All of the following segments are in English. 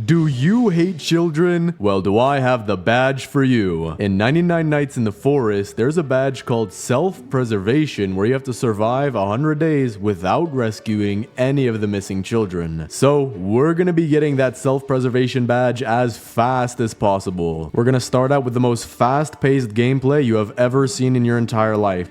Do you hate children? Well, do I have the badge for you. In 99 Nights in the Forest, there's a badge called Self-Preservation where you have to survive 100 days without rescuing any of the missing children. So, we're gonna be getting that Self-Preservation badge as fast as possible. We're gonna start out with the most fast-paced gameplay you have ever seen in your entire life.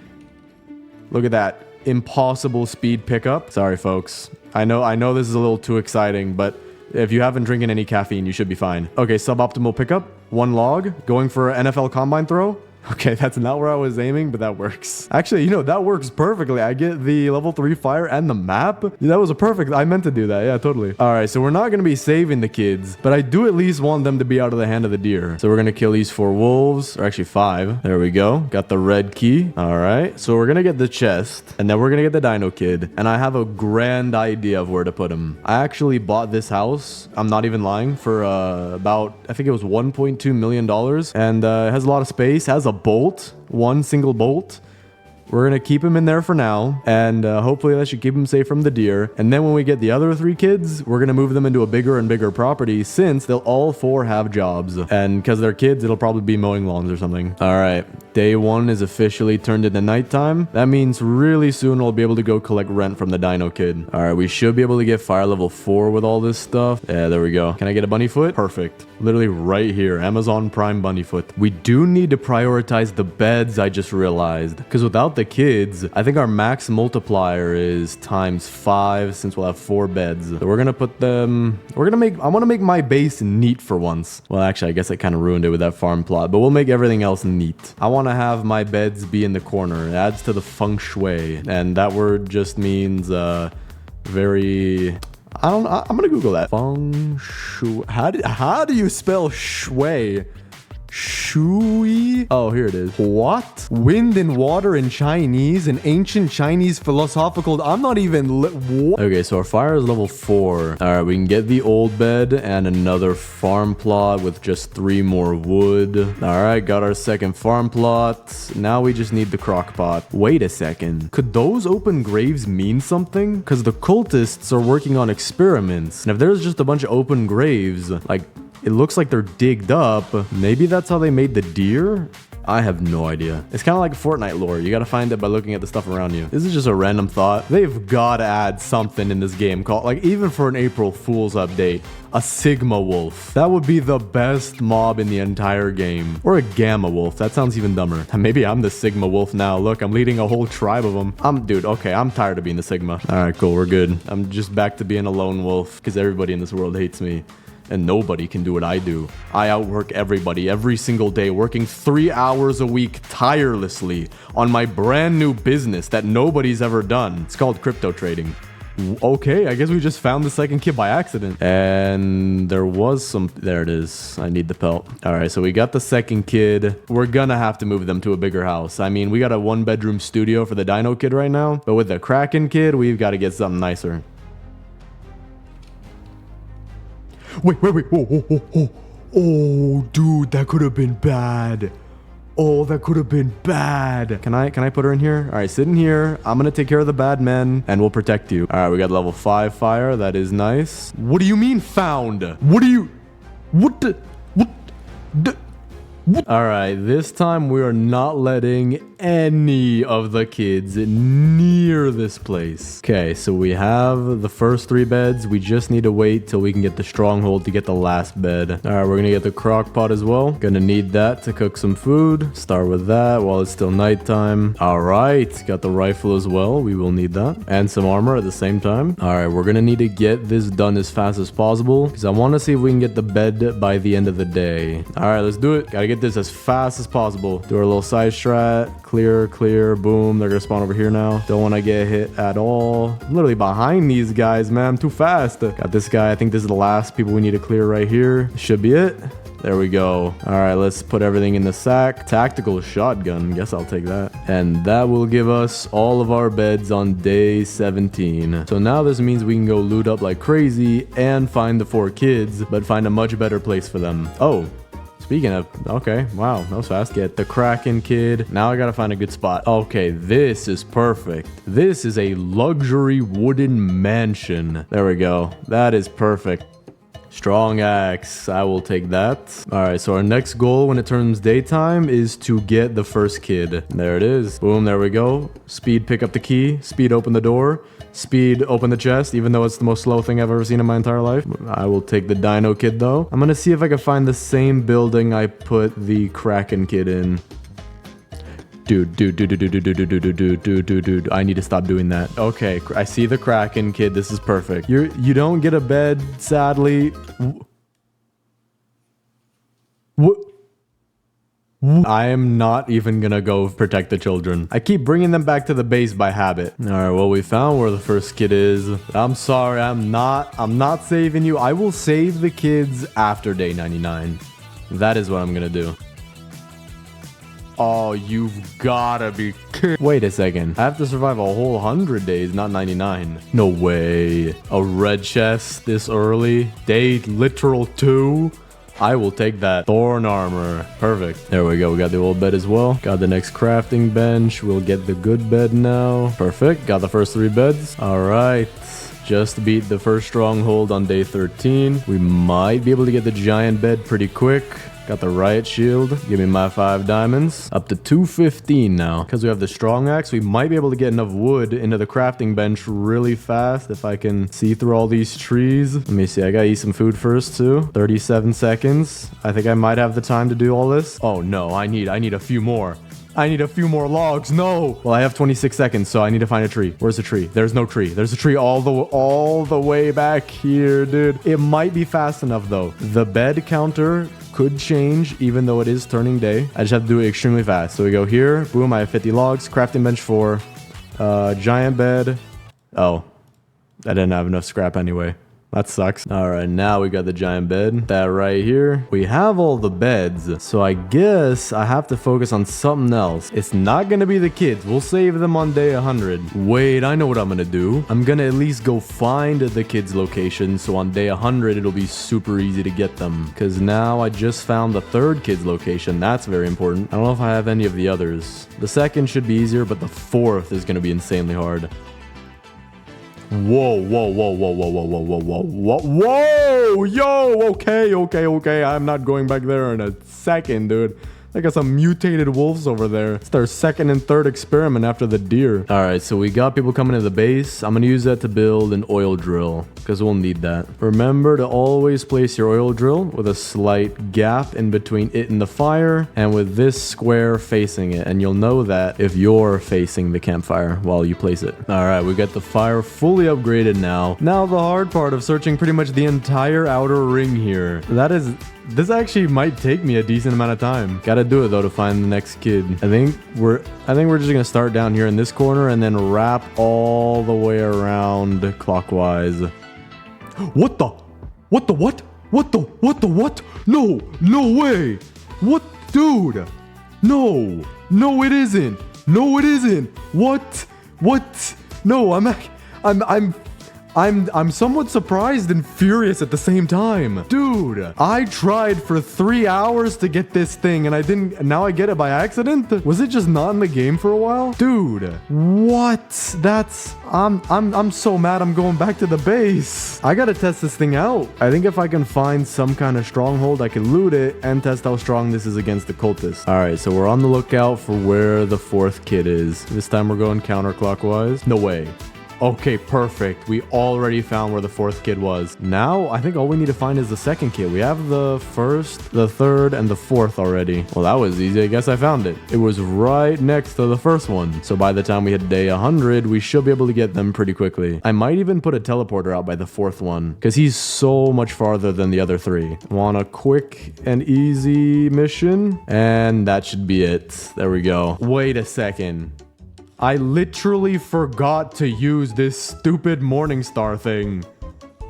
Look at that. Impossible speed pickup. Sorry, folks. I know this is a little too exciting, but if you haven't drinking any caffeine, you should be fine. Okay, suboptimal pickup. 1 log. Going for an NFL combine throw. Okay, that's not where I was aiming, but that works. Actually, you know, that works perfectly. I get the level 3 fire and the map. That was a perfect. I meant to do that. Yeah, totally. All right, so we're not going to be saving the kids, but I do at least want them to be out of the hand of the deer. So we're going to kill these 4 wolves, or actually 5. There we go. Got the red key. All right, so we're going to get the chest, and then we're going to get the dino kid. And I have a grand idea of where to put him. I actually bought this house. I'm not even lying, for about, I think it was $1.2 million. And it has a lot of space, has a bolt, 1 single bolt. We're gonna keep him in there for now, and hopefully that should keep him safe from the deer. And then when we get the other 3 kids, we're gonna move them into a bigger and bigger property, since they'll all 4 have jobs. And because they're kids, it'll probably be mowing lawns or something. All right, day 1 is officially turned into nighttime. That means really soon we'll be able to go collect rent from the dino kid. All right, we should be able to get fire level 4 with all this stuff. Yeah, there we go. Can I get a bunny foot? Perfect. Literally right here, Amazon Prime bunny foot. We do need to prioritize the beds, I just realized, because without the kids, I think our max multiplier is ×5, since we'll have 4 beds. So we're gonna put them, I want to make my base neat for once. Well, actually, I guess I kind of ruined it with that farm plot, but we'll make everything else neat. I want to have my beds be in the corner. It adds to the feng shui, and that word just means very, I'm gonna Google that. Feng shui. How do you spell shui? Shui? Oh, here it is. What? Wind and water in Chinese, an ancient Chinese philosophical. I'm not even. What? Okay, so our fire is level 4. All right, we can get the old bed and another farm plot with just 3 more wood. All right, got our second farm plot. Now we just need the crock pot. Wait a second. Could those open graves mean something? Because the cultists are working on experiments. And if there's just a bunch of open graves, like, it looks like they're digged up. Maybe that's how they made the deer? I have no idea. It's kind of like Fortnite lore. You gotta find it by looking at the stuff around you. This is just a random thought. They've gotta add something in this game called, like, even for an April Fool's update, a Sigma Wolf. That would be the best mob in the entire game. Or a Gamma Wolf. That sounds even dumber. Maybe I'm the Sigma Wolf now. Look, I'm leading a whole tribe of them. Dude, okay, I'm tired of being the Sigma. All right, cool, we're good. I'm just back to being a lone wolf because everybody in this world hates me. And nobody can do what I do. I outwork everybody every single day, working 3 hours a week tirelessly on my brand new business that nobody's ever done. It's called crypto trading. Okay, I guess we just found the second kid by accident. And there was some. There it is. I need the pelt. All right, so we got the second kid. We're gonna have to move them to a bigger house. I mean, we got a 1-bedroom studio for the dino kid right now, but with the Kraken kid, we've got to get something nicer. Wait. Oh, dude, that could have been bad. Oh, that could have been bad. Can I put her in here? All right, sit in here. I'm going to take care of the bad men, and we'll protect you. All right, we got level 5 fire. That is nice. What do you mean found? All right, this time we are not letting any of the kids near this place. Okay, so we have the first 3 beds. We just need to wait till we can get the stronghold to get the last bed. All right, we're gonna get the crock pot as well. Gonna need that to cook some food. Start with that while it's still nighttime. All right, got the rifle as well. We will need that. And some armor at the same time. All right, we're gonna need to get this done as fast as possible because I want to see if we can get the bed by the end of the day. All right, let's do it. Gotta get this as fast as possible. Do our little side strat. Clear, boom. They're gonna spawn over here now. Don't want to get hit at all. I'm literally behind these guys, man. I'm too fast. Got this guy. I think this is the last people we need to clear right here. Should be it. There we go. All right, let's put everything in the sack. Tactical shotgun. Guess I'll take that. And that will give us all of our beds on day 17. So now this means we can go loot up like crazy and find the 4 kids, but find a much better place for them. Oh. Speaking of, okay, wow, that was fast. Get the Kraken kid. Now I gotta find a good spot. Okay, this is perfect. This is a luxury wooden mansion. There we go. That is perfect. Strong axe. I will take that. All right, so our next goal when it turns daytime is to get the first kid. There it is. Boom, there we go. Speed, pick up the key. Speed, open the door. Speed, open the chest, even though it's the most slow thing I've ever seen in my entire life. I will take the dino kid, though. I'm gonna see if I can find the same building I put the Kraken kid in. Dude, I need to stop doing that. Okay, I see the Kraken kid. This is perfect. You don't get a bed, sadly. What? I am not even gonna go protect the children. I keep bringing them back to the base by habit. All right, well, we found where the first kid is. I'm sorry, I'm not saving you. I will save the kids after day 99. That is what I'm gonna do. Oh, you've gotta be kidding. Wait a second. I have to survive a whole 100 days, not 99. No way. A red chest this early? Day literal 2? I will take that. Thorn armor. Perfect. There we go. We got the old bed as well. Got the next crafting bench. We'll get the good bed now. Perfect. Got the first 3 beds. All right. Just beat the first stronghold on day 13. We might be able to get the giant bed pretty quick. Got the riot shield. Give me my 5 diamonds. Up to 215 now. Because we have the strong axe, we might be able to get enough wood into the crafting bench really fast if I can see through all these trees. Let me see. I gotta eat some food first too. 37 seconds. I think I might have the time to do all this. Oh no, I need a few more. I need a few more logs. No. Well, I have 26 seconds, so I need to find a tree. Where's the tree? There's no tree. There's a tree all the way back here, dude. It might be fast enough though. The bed counter could change even though it is turning day. I just have to do it extremely fast. So we go here. Boom, I have 50 logs. Crafting bench 4. Giant bed. Oh, I didn't have enough scrap anyway. That sucks. All right, now we got the giant bed. That right here. We have all the beds. So I guess I have to focus on something else. It's not going to be the kids. We'll save them on day 100. Wait, I know what I'm going to do. I'm going to at least go find the kids' location. So on day 100, it'll be super easy to get them. Because now I just found the 3rd kid's location. That's very important. I don't know if I have any of the others. The 2nd should be easier, but the 4th is going to be insanely hard. Whoa, whoa, whoa, whoa, whoa, whoa, whoa, whoa, whoa, whoa, yo, okay, I'm not going back there in a second, dude. I got some mutated wolves over there. It's their 2nd and 3rd experiment after the deer. All right, so we got people coming to the base. I'm gonna use that to build an oil drill because we'll need that. Remember to always place your oil drill with a slight gap in between it and the fire and with this square facing it. And you'll know that if you're facing the campfire while you place it. All right, we got the fire fully upgraded now. Now the hard part of searching pretty much the entire outer ring here. This actually might take me a decent amount of time. Gotta do it though to find the next kid. I think we're just gonna start down here in this corner and then wrap all the way around clockwise. What? No way. What, dude? No, it isn't. What? No, I'm somewhat surprised and furious at the same time. Dude, I tried for 3 hours to get this thing and I didn't, now I get it by accident? Was it just not in the game for a while? Dude, what? I'm so mad I'm going back to the base. I gotta test this thing out. I think if I can find some kind of stronghold, I can loot it and test how strong this is against the cultists. All right, so we're on the lookout for where the 4th kid is. This time we're going counterclockwise. No way. Okay, perfect. We already found where the 4th kid was. Now, I think all we need to find is the 2nd kid. We have the 1st, the 3rd, and the 4th already. Well, that was easy. I guess I found it. It was right next to the 1st one. So by the time we hit day 100, we should be able to get them pretty quickly. I might even put a teleporter out by the 4th one because he's so much farther than the other 3. Want a quick and easy mission? And that should be it. There we go. Wait a second. I literally forgot to use this stupid Morningstar thing.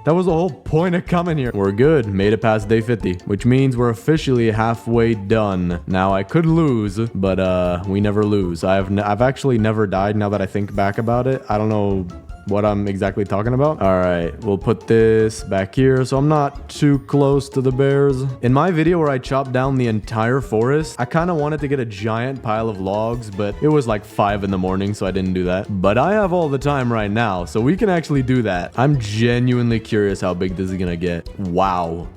That was the whole point of coming here. We're good. Made it past day 50, which means we're officially halfway done. Now, I could lose, but we never lose. I've actually never died now that I think back about it. I don't know what I'm exactly talking about? All right, we'll put this back here so I'm not too close to the bears. In my video where I chopped down the entire forest, I kind of wanted to get a giant pile of logs, but it was like 5 in the morning, so I didn't do that. But I have all the time right now, so we can actually do that. I'm genuinely curious how big this is gonna get. Wow.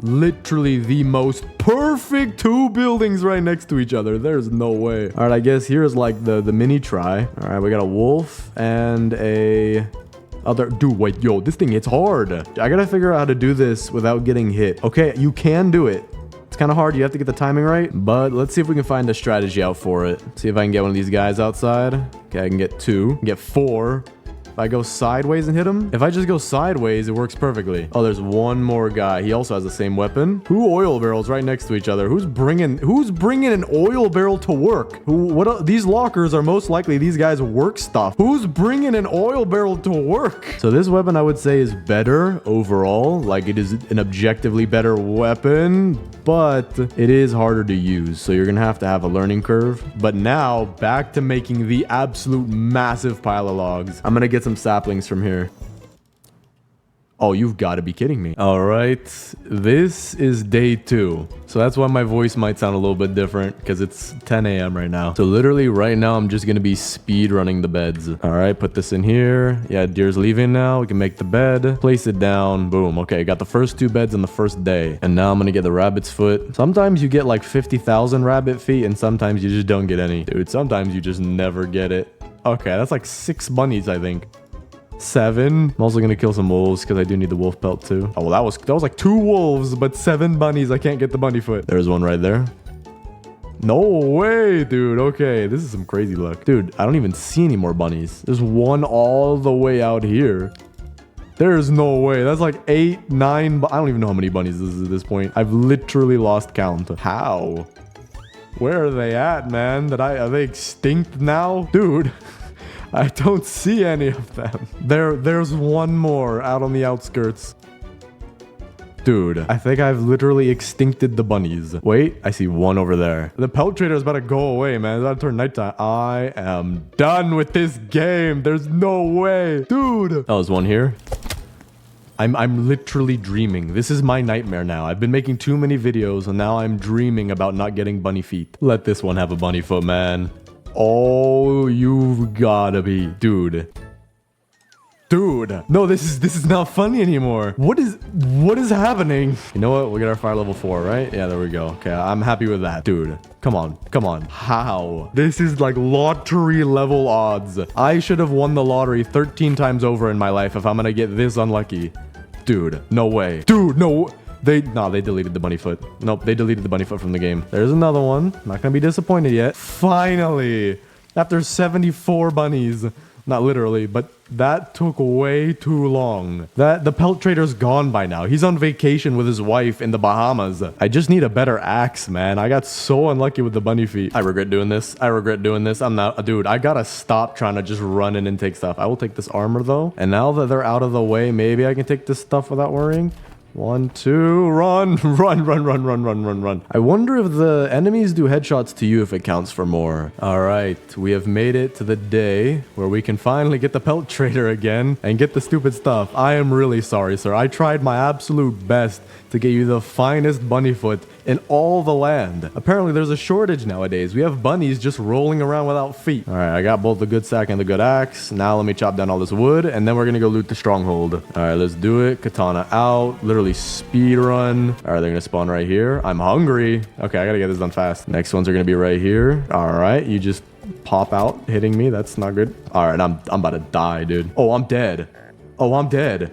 Literally the most perfect 2 buildings right next to each other. There's no way. All right, I guess here's like the mini try. All right, we got a wolf and a other. Dude, wait, yo, this thing hits hard. I gotta figure out how to do this without getting hit. Okay, you can do it. It's kind of hard. You have to get the timing right, but let's see if we can find a strategy out for it. See if I can get one of these guys outside. Okay, I can get 2, get 4. If I go sideways and hit him, if I just go sideways, it works perfectly. Oh, there's one more guy. He also has the same weapon. 2 oil barrels right next to each other. Who's bringing an oil barrel to work? These lockers are most likely these guys work stuff. Who's bringing an oil barrel to work? So this weapon I would say is better overall. Like it is an objectively better weapon, but it is harder to use. So you're going to have a learning curve. But now back to making the absolute massive pile of logs. I'm going to get some saplings from here. Oh, you've got to be kidding me. All right. This is day 2. So that's why my voice might sound a little bit different because it's 10 a.m. right now. So literally right now, I'm just going to be speed running the beds. All right. Put this in here. Yeah, deer's leaving now. We can make the bed. Place it down. Boom. Okay. Got the first 2 beds in the first day. And now I'm going to get the rabbit's foot. Sometimes you get like 50,000 rabbit feet and sometimes you just don't get any. Dude, sometimes you just never get it. Okay. That's like 6 bunnies, I think. 7. I'm also gonna kill some wolves because I do need the wolf pelt too. Oh, well, that was like 2 wolves, but 7 bunnies. I can't get the bunny foot. There's one right there. No way, dude. Okay, this is some crazy luck. Dude, I don't even see any more bunnies. There's one all the way out here. There's no way. That's like 8, 9. I don't even know how many bunnies this is at this point. I've literally lost count. How? Where are they at, man? Are they extinct now? Dude. I don't see any of them. There's one more out on the outskirts. Dude, I think I've literally extincted the bunnies. Wait, I see one over there. The pelt trader is about to go away, man. It's about to turn nighttime. I am done with this game. There's no way. Dude. Oh, there's one here. I'm literally dreaming. This is my nightmare now. I've been making too many videos and now I'm dreaming about not getting bunny feet. Let this one have a bunny foot, man. Oh, you've gotta be. Dude. No, this is not funny anymore. What is happening? You know what? We'll get our fire level 4, right? Yeah, there we go. Okay, I'm happy with that. Dude, come on. How? This is like lottery level odds. I should have won the lottery 13 times over in my life if I'm gonna get this unlucky. Dude, no way. Dude, no. They deleted the bunny foot. Nope, they deleted the bunny foot from the game. There's another one. Not gonna be disappointed yet. Finally! After 74 bunnies. Not literally, but that took way too long. The pelt trader's gone by now. He's on vacation with his wife in the Bahamas. I just need a better axe, man. I got so unlucky with the bunny feet. I regret doing this. I'm not, dude, I gotta stop trying to just run in and take stuff. I will take this armor though. And now that they're out of the way, maybe I can take this stuff without worrying. 1, 2, run. I wonder if the enemies do headshots to you if it counts for more. All right, we have made it to the day where we can finally get the pelt trader again and get the stupid stuff. I am really sorry, sir. I tried my absolute best to get you the finest bunny foot in all the land. Apparently, there's a shortage nowadays. We have bunnies just rolling around without feet. All right, I got both the good sack and the good axe. Now let me chop down all this wood, and then we're gonna go loot the stronghold. All right, let's do it. Katana out. Literally speed run. All right, they're gonna spawn right here. I'm hungry. Okay, I gotta get this done fast. Next ones are gonna be right here. All right, you just pop out hitting me. That's not good. All right, I'm about to die, dude. Oh, I'm dead. No, I'm dead.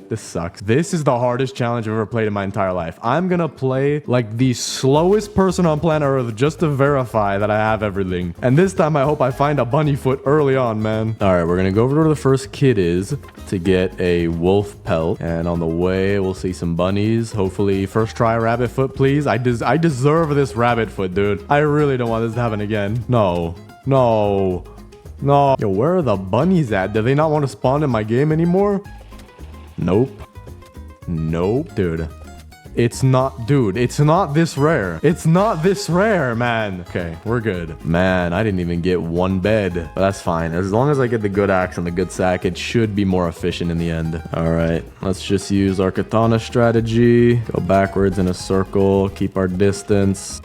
This sucks. This is the hardest challenge I've ever played in my entire life. I'm gonna play like the slowest person on planet Earth just to verify that I have everything. And this time I hope I find a bunny foot early on, man. All right, we're gonna go over to where the first kid is to get a wolf pelt. And on the way, we'll see some bunnies. Hopefully, first try rabbit foot, please. I deserve this rabbit foot, dude. I really don't want this to happen again. No. Yo, where are the bunnies at? Do they not want to spawn in my game anymore? Nope, dude. It's not, dude, it's not this rare. It's not this rare, man. Okay, we're good. Man, I didn't even get one bed, but that's fine. As long as I get the good axe and the good sack, it should be more efficient in the end. All right, let's just use our katana strategy. Go backwards in a circle, keep our distance.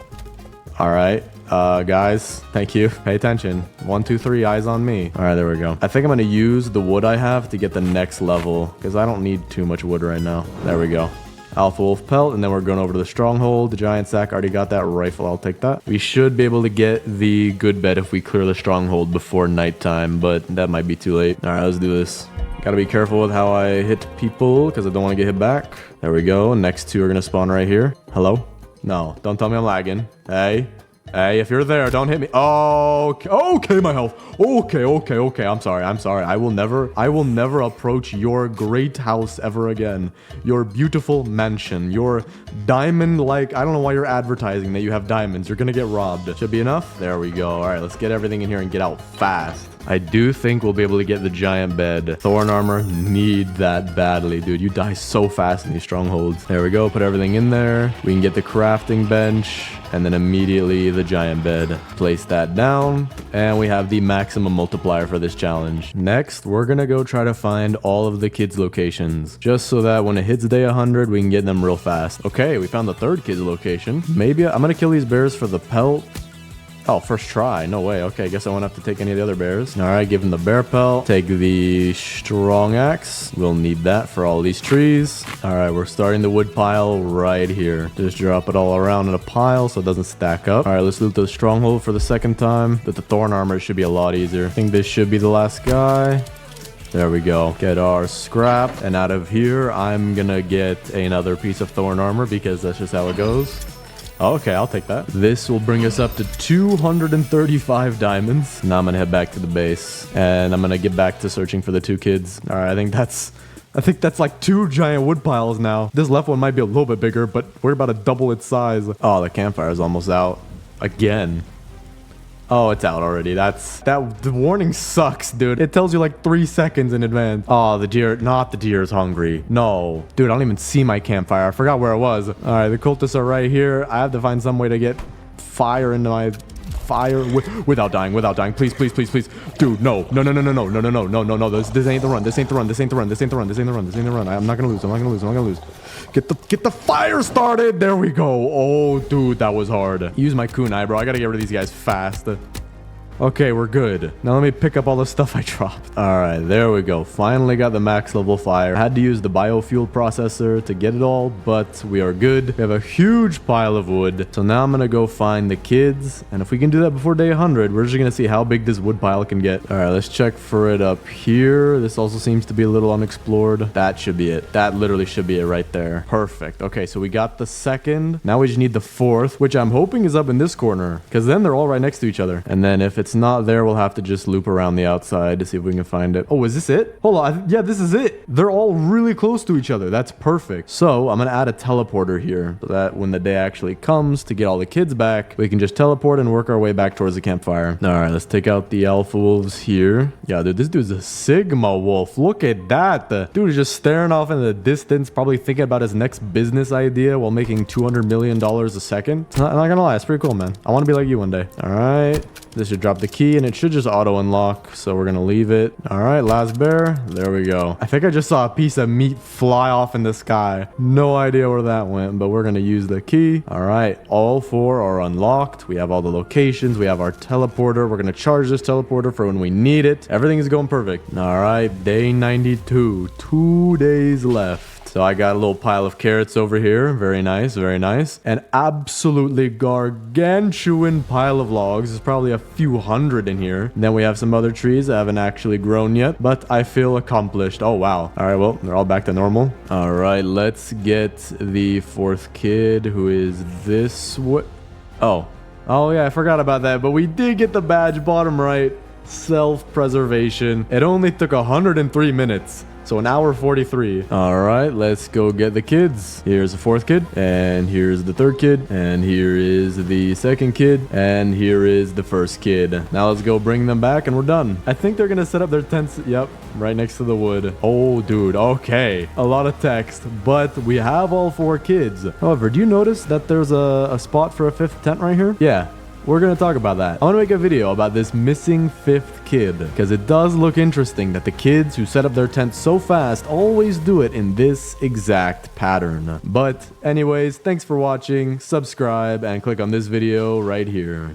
All right. Guys, thank you. Pay attention. 1, 2, 3, eyes on me. All right, there we go. I think I'm gonna use the wood I have to get the next level because I don't need too much wood right now. There we go. Alpha wolf pelt, and then we're going over to the stronghold. The giant sack, already got that. Rifle, I'll take that. We should be able to get the good bed if we clear the stronghold before nighttime, but that might be too late. All right, let's do this. Gotta be careful with how I hit people because I don't want to get hit back. There we go. Next two are gonna spawn right here. Hello? No, don't tell me I'm lagging. Hey. Hey, if you're there, don't hit me. Oh, okay, my health. Okay. I'm sorry. I will never approach your great house ever again. Your beautiful mansion. Your diamond-like, I don't know why you're advertising that you have diamonds. You're gonna get robbed. Should be enough. There we go. All right, let's get everything in here and get out fast. I do think we'll be able to get the giant bed. Thorn armor, need that badly, dude. You die so fast in these strongholds. There we go, put everything in there. We can get the crafting bench, and then immediately the giant bed. Place that down, and we have the maximum multiplier for this challenge. Next, we're gonna go try to find all of the kids' locations, just so that when it hits day 100, we can get them real fast. Okay, we found the third kid's location. Maybe I'm gonna kill these bears for the pelt. Oh, first try. No way. Okay, I guess I won't have to take any of the other bears. All right, give him the bear pelt. Take the strong axe. We'll need that for all these trees. All right, we're starting the wood pile right here. Just drop it all around in a pile so it doesn't stack up. All right, let's loot the stronghold for the second time. With the thorn armor, it should be a lot easier. I think this should be the last guy. There we go. Get our scrap. And out of here, I'm gonna get another piece of thorn armor because that's just how it goes. Okay, I'll take that. This will bring us up to 235 diamonds. Now I'm gonna head back to the base and I'm gonna get back to searching for the two kids. All right, I think that's like 2 giant wood piles now. This left one might be a little bit bigger, but we're about to double its size. Oh, the campfire is almost out again. Oh, it's out already. The warning sucks, dude. It tells you like 3 seconds in advance. Oh, the deer, not the deer is hungry. No. Dude, I don't even see my campfire. I forgot where it was. All right, the cultists are right here. I have to find some way to get fire into my fire without dying. Please. Dude, no. This ain't the run. I'm not gonna lose. Get the fire started. There we go. Oh, dude, that was hard. Use my kunai, bro. I gotta get rid of these guys fast. Okay, we're good. Now let me pick up all the stuff I dropped. All right, there we go. Finally got the max level fire. Had to use the biofuel processor to get it all, but we are good. We have a huge pile of wood. So now I'm gonna go find the kids. And if we can do that before day 100, we're just gonna see how big this wood pile can get. All right, let's check for it up here. This also seems to be a little unexplored. That should be it. That literally should be it right there. Perfect. Okay, so we got the second. Now we just need the fourth, which I'm hoping is up in this corner, because then they're all right next to each other. And then if it's not there, we'll have to just loop around the outside to see if we can find it. Oh, is this it? Hold on. Yeah, this is it. They're all really close to each other. That's perfect. So I'm gonna add a teleporter here so that when the day actually comes to get all the kids back, we can just teleport and work our way back towards the campfire. All right, let's take out the alpha wolves here. Yeah, dude, this dude's a sigma wolf. Look at that. The dude is just staring off in the distance, probably thinking about his next business idea while making $200 million a second. I'm not gonna lie, it's pretty cool, man. I want to be like you one day. All right. This should drop the key and it should just auto unlock. So we're gonna leave it. All right, last bear. There we go. I think I just saw a piece of meat fly off in the sky. No idea where that went, but we're gonna use the key. All right, all 4 are unlocked. We have all the locations. We have our teleporter. We're gonna charge this teleporter for when we need it. Everything is going perfect. All right, day 92. 2 days left. So I got a little pile of carrots over here. Very nice, very nice. An absolutely gargantuan pile of logs. There's probably a few hundred in here. And then we have some other trees that haven't actually grown yet, but I feel accomplished. Oh, wow. All right, well, they're all back to normal. All right, let's get the 4th kid, who is this. What? Oh, yeah, I forgot about that, but we did get the badge bottom right. Self-preservation. It only took 103 minutes. So an hour 43. All right, let's go get the kids. Here's the fourth kid, and here's the third kid, and here is the second kid, and here is the first kid. Now let's go bring them back, and we're done. I think they're gonna set up their tents. Yep, right next to the wood. Oh, dude, okay. A lot of text, but we have all 4 kids. However, do you notice that there's a spot for a 5th tent right here? Yeah. We're going to talk about that. I want to make a video about this missing 5th kid because it does look interesting that the kids who set up their tents so fast always do it in this exact pattern. But anyways, thanks for watching, subscribe, and click on this video right here.